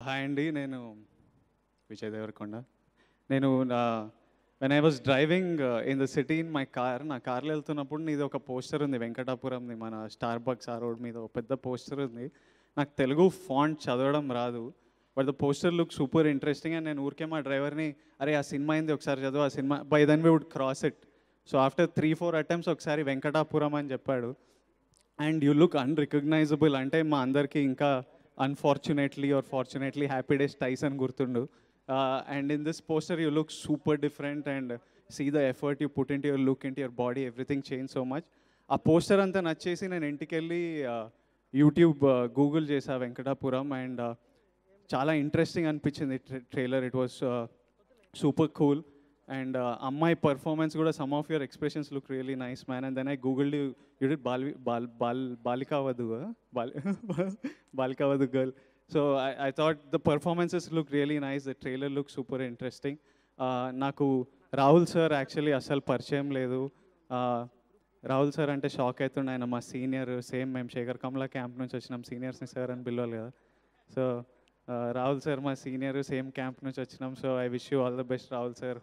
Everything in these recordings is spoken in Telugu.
హాయ్ అండి, నేను విజయ్ దేవరకొండ. నేను when I was driving in the city in my car, నా కార్లో వెళ్తున్నప్పుడు నీది ఒక పోస్టర్ ఉంది, వెంకటాపురంది, మన స్టార్ బక్స్ ఆ రోడ్ మీద ఒక పెద్ద పోస్టర్ ఉంది. నాకు తెలుగు ఫాంట్ చదవడం రాదు, but the poster look super interesting. And నేను ఊరికే మా డ్రైవర్ని, అరే ఆ సినిమా అయింది ఒకసారి చదువు, ఆ cinema by then we would cross it. So after 3-4 attempts ఒకసారి వెంకటాపురం అని చెప్పాడు. అండ్ యూ లుక్ అన్రికగ్నైజబుల్, అంటే మా అందరికీ ఇంకా unfortunately or fortunately Happy Days Tyson గుర్తుండు. And in this poster you look super different and see the effort you put into your look, into your body, everything change so much. ఆ పోస్టర్ అంతా నచ్చేసి నేను ఇంటికి వెళ్ళి యూట్యూబ్ గూగుల్ చేసా వెంకటాపురం, అండ్ చాలా ఇంట్రెస్టింగ్ అనిపించింది trailer. It was super cool. And అమ్మాయి పర్ఫార్మెన్స్ కూడా, some of your expressions look really nice man. And then I googled you did Balika Vadhu Balika Vadhu girl. So I thought the performances look really nice, the trailer looks super interesting. నాకు రాహుల్ సార్ యాక్చువల్లీ అస్సలు పరిచయం లేదు. రాహుల్ సార్ అంటే షాక్ అవుతుండే, ఆయన మా సీనియర్, సేమ్ మేము శేఖర్ కమలా క్యాంప్ నుంచి వచ్చినాం, సీనియర్స్ని సార్ అని పిలవాలి కదా. సో రాహుల్ సార్ మా సీనియర్, సేమ్ క్యాంప్ నుంచి వచ్చినాం. So I wish you all the best Rahul sir.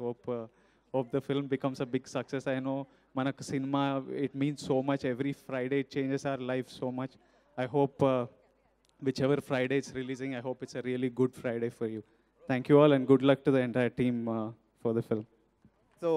hope the film becomes a big success. I know మనకు cinema, it means so much. Every Friday it changes our life so much. I hope whichever Friday it's releasing, I hope it's a really good Friday for you. Thank you all and good luck to the entire team for the film. So